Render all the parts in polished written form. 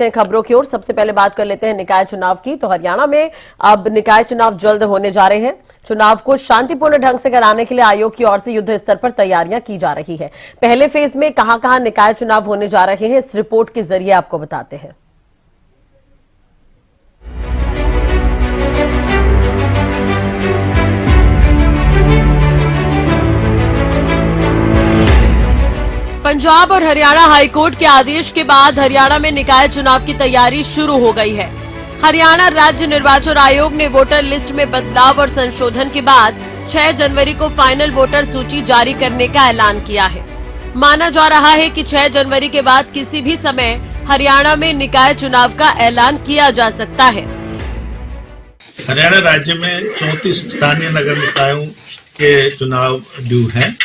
देखते हैं खबरों की ओर। सबसे पहले बात कर लेते हैं निकाय चुनाव की। तो हरियाणा में अब निकाय चुनाव जल्द होने जा रहे हैं। चुनाव को शांतिपूर्ण ढंग से कराने के लिए आयोग की ओर से युद्ध स्तर पर तैयारियां की जा रही है। पहले फेज में कहां-कहां निकाय चुनाव होने जा रहे हैं, इस रिपोर्ट के जरिए आपको बताते हैं। पंजाब और हरियाणा हाईकोर्ट के आदेश के बाद हरियाणा में निकाय चुनाव की तैयारी शुरू हो गई है। हरियाणा राज्य निर्वाचन आयोग ने वोटर लिस्ट में बदलाव और संशोधन के बाद 6 जनवरी को फाइनल वोटर सूची जारी करने का ऐलान किया है। माना जा रहा है कि 6 जनवरी के बाद किसी भी समय हरियाणा में निकाय चुनाव का ऐलान किया जा सकता है। हरियाणा राज्य में 34 स्थानीय नगर निकायों के चुनाव ड्यू हैं,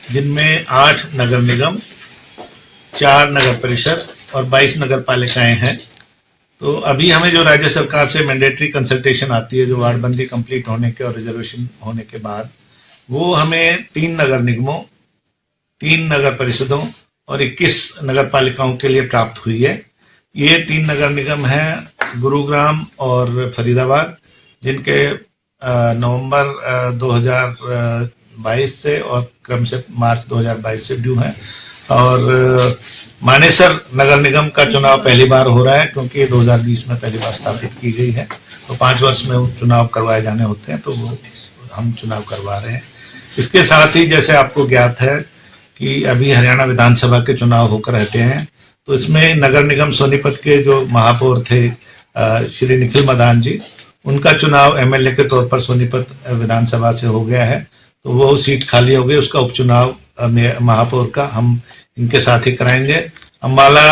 जिनमें 8 नगर निगम, 4 नगर परिषद और 22 नगर पालिकाएं हैं। तो अभी हमें जो राज्य सरकार से मैंडेटरी कंसल्टेशन आती है, जो वार्डबंदी कंप्लीट होने के और रिजर्वेशन होने के बाद, वो हमें 3 नगर निगमों, 3 नगर परिषदों और 21 नगर पालिकाओं के लिए प्राप्त हुई है। ये 3 नगर निगम हैं गुरुग्राम और फरीदाबाद, जिनके नवंबर 2022 से और क्रम से मार्च 2022 से ड्यू है। और मानेसर नगर निगम का चुनाव पहली बार हो रहा है, क्योंकि 2020 में पहली बार स्थापित की गई है। तो 5 वर्ष में चुनाव करवाए जाने होते हैं, तो वो हम चुनाव करवा रहे हैं। इसके साथ ही जैसे आपको ज्ञात है कि अभी हरियाणा विधानसभा के चुनाव होकर हटे हैं, तो इसमें नगर निगम सोनीपत के जो महापौर थे श्री निखिल मदान जी, उनका चुनाव एमएलए के तौर पर सोनीपत विधानसभा से हो गया है। तो वो सीट खाली हो गई, उसका उपचुनाव महापौर का हम इनके साथ ही कराएंगे। अम्बाला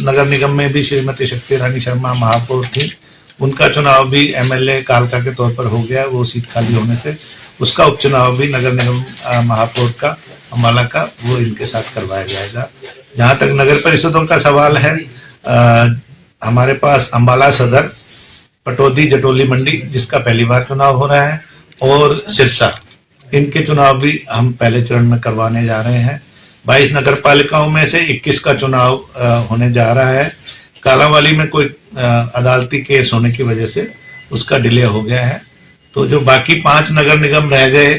नगर निगम में भी श्रीमती शक्ति रानी शर्मा महापौर थी, उनका चुनाव भी एमएलए कालका के तौर पर हो गया, वो सीट खाली होने से उसका उपचुनाव भी नगर निगम महापौर का अम्बाला का वो इनके साथ करवाया जाएगा। जहां तक नगर परिषदों का सवाल है, हमारे पास अम्बाला सदर, पटौदी, जटोली मंडी, जिसका पहली बार चुनाव हो रहा है, और सिरसा, इनके चुनाव भी हम पहले चरण में करवाने जा रहे हैं। 22 नगर पालिकाओं में से 21 का चुनाव होने जा रहा है। कालांवाली में कोई अदालती केस होने की वजह से उसका डिले हो गया है। तो जो बाकी 5 नगर निगम रह गए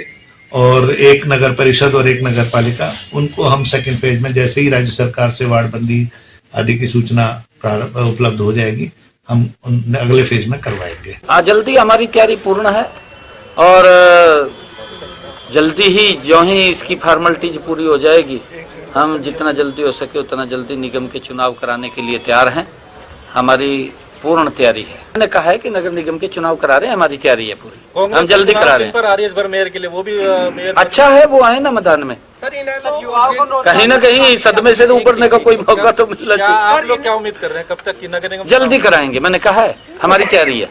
और 1 नगर परिषद और 1 नगर पालिका, उनको हम सेकंड फेज में, जैसे ही राज्य सरकार से वार्डबंदी आदि की सूचना उपलब्ध हो जाएगी, हम अगले फेज में करवाएंगे। हाँ, जल्दी हमारी तैयारी पूर्ण है और जल्दी ही जो ही इसकी फॉर्मेलिटीज पूरी हो जाएगी, हम जितना जल्दी हो सके उतना जल्दी निगम के चुनाव कराने के लिए तैयार हैं। हमारी पूर्ण तैयारी है। मैंने कहा है कि नगर निगम के चुनाव करा रहे हैं, हमारी तैयारी है पूरी, हम जल्दी करा रहे हैं। मेयर के लिए वो भी मेयर अच्छा है, वो आए ना मैदान में, कहीं ना कहीं सदमे से उबरने का कोई मौका तो मिलना चाहिए। आप लोग क्या उम्मीद कर रहे हैं, कब तक की नगर निगम जल्दी कराएंगे? मैंने कहा है, हमारी तैयारी है।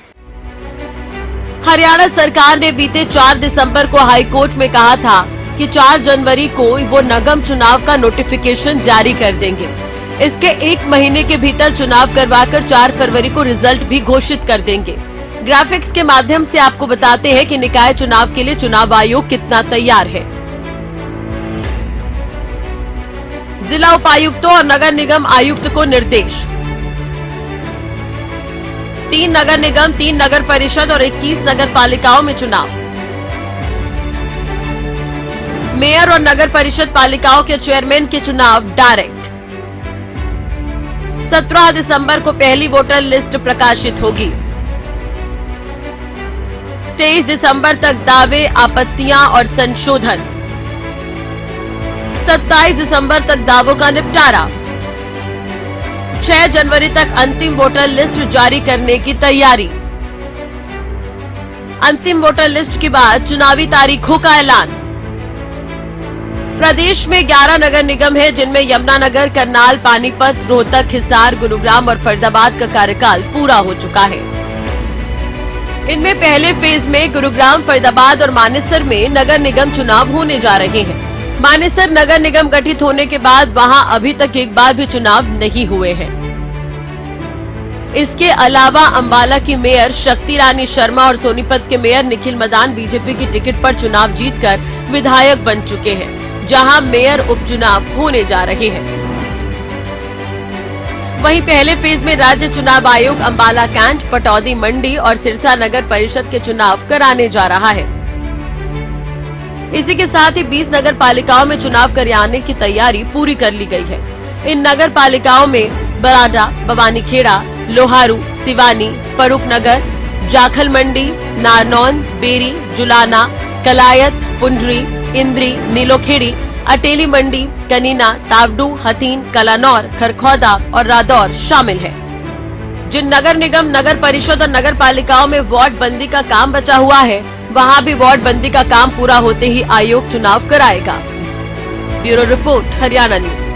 हरियाणा सरकार ने बीते 4 दिसंबर को हाईकोर्ट में कहा था कि 4 जनवरी को वो निगम चुनाव का नोटिफिकेशन जारी कर देंगे। इसके 1 महीने के भीतर चुनाव करवाकर 4 फरवरी को रिजल्ट भी घोषित कर देंगे। ग्राफिक्स के माध्यम से आपको बताते हैं कि निकाय चुनाव के लिए चुनाव आयोग कितना तैयार है। जिला उपायुक्तों और नगर निगम आयुक्त को निर्देश। 3 नगर निगम, 3 नगर परिषद और 21 नगर पालिकाओं में चुनाव। मेयर और नगर परिषद पालिकाओं के चेयरमैन के चुनाव डायरेक्ट। 17 दिसंबर को पहली वोटर लिस्ट प्रकाशित होगी। 23 दिसंबर तक दावे, आपत्तियां और संशोधन। 27 दिसंबर तक दावों का निपटारा। 6 जनवरी तक अंतिम वोटर लिस्ट जारी करने की तैयारी। अंतिम वोटर लिस्ट के बाद चुनावी तारीखों का ऐलान। प्रदेश में 11 नगर निगम है, जिनमें यमुनानगर, करनाल, पानीपत, रोहतक, हिसार, गुरुग्राम और फरीदाबाद का कार्यकाल पूरा हो चुका है। इनमें पहले फेज में गुरुग्राम, फरीदाबाद और मानेसर में नगर निगम चुनाव होने जा रहे हैं। मानेसर नगर निगम गठित होने के बाद वहां अभी तक एक बार भी चुनाव नहीं हुए हैं। इसके अलावा अंबाला की मेयर शक्ति रानी शर्मा और सोनीपत के मेयर निखिल मदान बीजेपी की टिकट पर चुनाव जीतकर विधायक बन चुके हैं, जहां मेयर उपचुनाव होने जा रहे हैं। वहीं पहले फेज में राज्य चुनाव आयोग अंबाला कैंट, पटौदी मंडी और सिरसा नगर परिषद के चुनाव कराने जा रहा है। इसी के साथ ही 20 नगर पालिकाओं में चुनाव कराने की तैयारी पूरी कर ली गई है। इन नगर पालिकाओं में बराडा, बवानीखेड़ा, लोहारू, सिवानी, फरूख नगर, जाखल मंडी, नारनौन, बेरी, जुलाना, कलायत, पुंडरी, इंद्री, नीलोखेड़ी, अटेली मंडी, कनीना, तावडू, हथीन, कलानौर, खरखौदा और रादौर शामिल है। जिन नगर निगम, नगर परिषद और नगर पालिकाओं में वार्ड बंदी का काम बचा हुआ है, वहां भी वार्ड बंदी का काम पूरा होते ही आयोग चुनाव कराएगा। Bureau report, Haryana news.